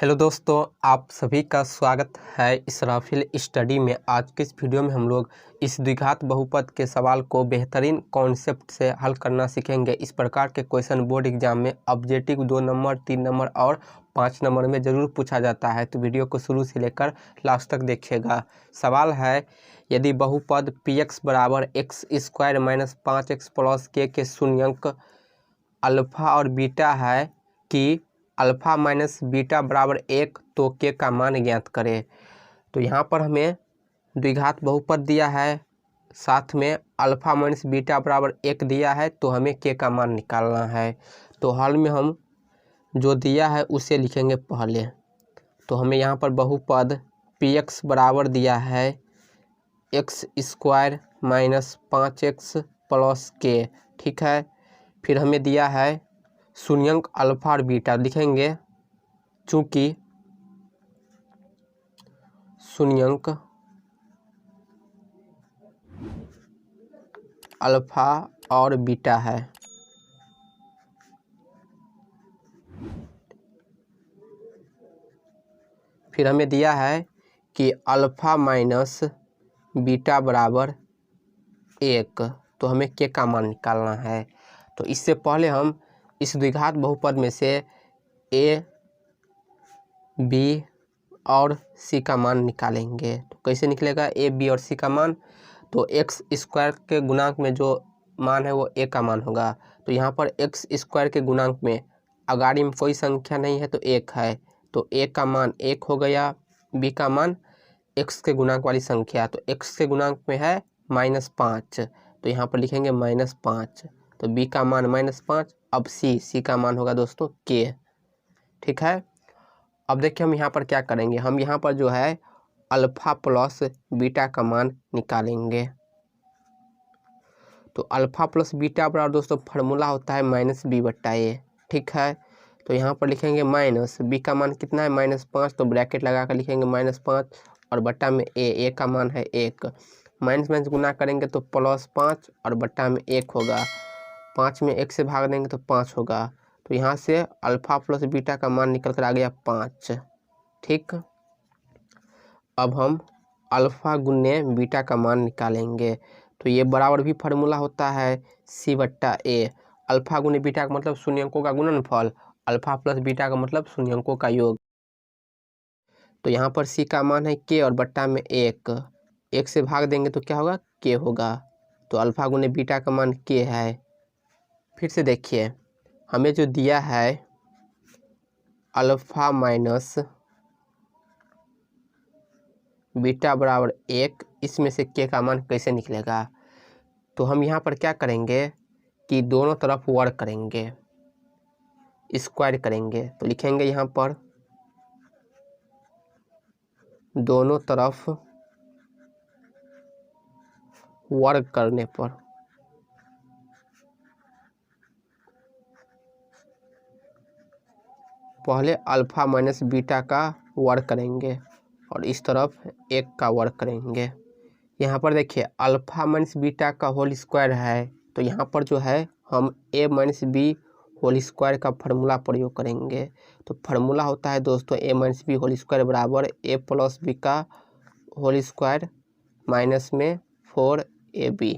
Hello दोस्तों, आप सभी का स्वागत है इसराफिल स्टडी में। आज के इस वीडियो में हम लोग इस द्विघात बहुपद के सवाल को बेहतरीन कॉन्सेप्ट से हल करना सीखेंगे। इस प्रकार के क्वेश्चन बोर्ड एग्जाम में ऑब्जेक्टिव 2 नंबर, 3 नंबर और 5 नंबर में ज़रूर पूछा जाता है, तो वीडियो को शुरू से लेकर लास्ट तक देखिएगा। सवाल है, यदि बहुपद px बराबर x square minus 5x plus के शून्यंक अल्फ़ा और बीटा है कि अल्फ़ा माइनस बीटा बराबर 1, तो के का मान ज्ञात करें। तो यहाँ पर हमें द्विघात बहुपद दिया है, साथ में अल्फ़ा माइनस बीटा बराबर 1 दिया है, तो हमें के का मान निकालना है। तो हल में हम जो दिया है उसे लिखेंगे पहले। तो हमें यहाँ पर बहुपद px बराबर दिया है x square minus 5x plus के, ठीक है। फिर हमें दिया है शून्यंक अल्फ़ा और बीटा, लिखेंगे चूँकि शून्यंक अल्फ़ा और बीटा है। फिर हमें दिया है कि अल्फ़ा माइनस बीटा बराबर 1, तो हमें के का मान निकालना है। तो इससे पहले हम इस द्विघात बहुपद में से ए, बी और सी का मान निकालेंगे। तो कैसे निकलेगा ए, बी और सी का मान? तो एक्स स्क्वायर के गुणांक में जो मान है वो ए का मान होगा। तो यहाँ पर एक्स स्क्वायर के गुणांक में अगाड़ी में कोई संख्या नहीं है तो 1 है, तो ए का मान 1 हो गया। बी का मान एक्स के गुणांक वाली संख्या, तो एक्स के गुणांक में है -5, तो यहाँ पर लिखेंगे -5। तो बी का मान -5। अब सी का मान होगा दोस्तों के, ठीक है। अब देखिए हम यहाँ पर क्या करेंगे, हम यहाँ पर जो है अल्फ़ा प्लस बीटा का मान निकालेंगे। तो अल्फ़ा प्लस बीटा बराबर दोस्तों फार्मूला होता है -b/a, ठीक है। तो यहाँ पर लिखेंगे माइनस बी का मान कितना है -5, तो ब्रैकेट लगा कर लिखेंगे -5 और बट्टा में ए का मान है 1। माइनस माइनस गुना करेंगे तो +5 और बट्टा में 1 होगा। 5 में 1 से भाग देंगे तो 5 होगा। तो यहाँ से अल्फ़ा प्लस बीटा का मान निकल कर आ गया 5, ठीक। अब हम अल्फ़ा गुने बीटा का मान निकालेंगे। तो ये बराबर भी फार्मूला होता है c/a। अल्फ़ा गुने बीटा का मतलब शून्यंकों का गुणनफल, अल्फ़ा प्लस बीटा का मतलब शून्यंकों का योग। तो यहाँ पर c का मान है k और बट्टा में 1 से भाग देंगे तो क्या होगा, k होगा। तो अल्फ़ा गुने बीटा का मान k है। फिर से देखिए हमें जो दिया है अल्फ़ा माइनस बीटा बराबर 1, इसमें से के का मान कैसे निकलेगा? तो हम यहाँ पर क्या करेंगे कि दोनों तरफ वर्ग करेंगे, स्क्वायर करेंगे। तो लिखेंगे यहाँ पर दोनों तरफ वर्ग करने पर पहले अल्फ़ा माइनस बीटा का वर्ग करेंगे और इस तरफ 1 का वर्ग करेंगे। यहाँ पर देखिए अल्फ़ा माइनस बीटा का होल स्क्वायर है, तो यहाँ पर जो है हम ए माइनस बी होल स्क्वायर का फार्मूला प्रयोग करेंगे। तो फार्मूला होता है दोस्तों ए माइनस बी होल स्क्वायर बराबर ए प्लस बी का होल स्क्वायर माइनस में 4ab,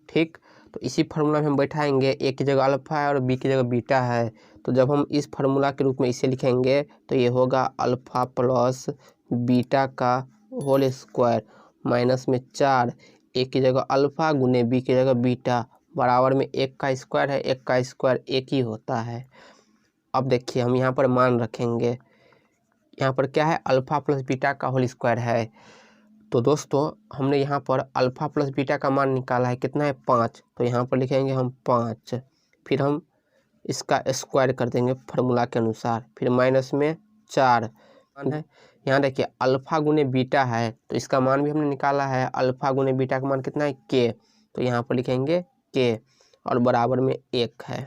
ठीक। तो इसी फार्मूला में हम बैठाएंगे, ए की जगह अल्फ़ा है और बी की जगह बीटा है। तो जब हम इस फार्मूला के रूप में इसे लिखेंगे तो ये होगा अल्फ़ा प्लस बीटा का होल स्क्वायर माइनस में 4, ए की जगह अल्फ़ा गुने बी की जगह बीटा बराबर में 1 का स्क्वायर है, 1 का स्क्वायर 1 ही होता है। अब देखिए हम यहाँ पर मान रखेंगे, यहाँ पर क्या है अल्फ़ा प्लस बीटा का होल स्क्वायर है। तो दोस्तों हमने यहाँ पर अल्फ़ा प्लस बीटा का मान निकाला है, कितना है 5, तो यहाँ पर लिखेंगे हम 5। फिर हम इसका स्क्वायर कर देंगे फार्मूला के अनुसार, फिर माइनस में 4 है। यहाँ देखिए अल्फ़ा गुने बीटा है, तो इसका मान भी हमने निकाला है। अल्फ़ा गुने बीटा का मान कितना है के, तो यहाँ पर लिखेंगे के और बराबर में 1 है।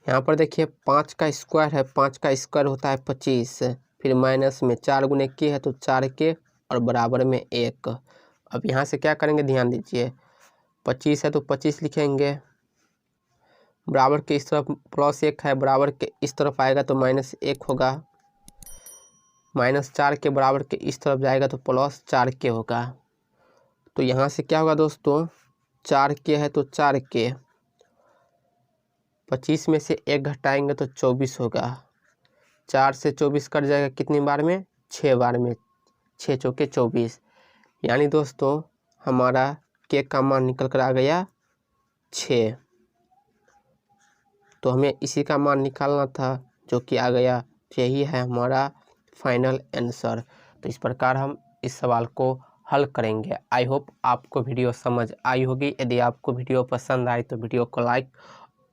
यहाँ पर देखिए 5 का स्क्वायर है, 5 का स्क्वायर होता है 25, फिर माइनस में 4 गुने के है तो 4 के और बराबर में 1। अब यहाँ से क्या करेंगे ध्यान दीजिए, 25 है तो 25 लिखेंगे, बराबर के इस तरफ +1 है, बराबर के इस तरफ आएगा तो -1 होगा। -4 के बराबर के इस तरफ जाएगा तो +4 के होगा। तो यहाँ से क्या होगा दोस्तों, 4 के है तो 4 के, 25 में से 1 घटाएंगे तो 24 होगा। 4 से 24 कट जाएगा कितनी बार में, 6 बार में, 6 चौके 24। यानी दोस्तों हमारा के का मान निकल कर आ गया 6। तो हमें इसी का मान निकालना था जो कि आ गया। यही है हमारा फाइनल आंसर। तो इस प्रकार हम इस सवाल को हल करेंगे। आई होप आपको वीडियो समझ आई होगी। यदि आपको वीडियो पसंद आए तो वीडियो को लाइक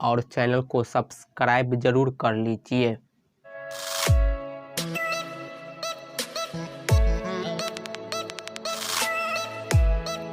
और चैनल को सब्सक्राइब जरूर कर लीजिए।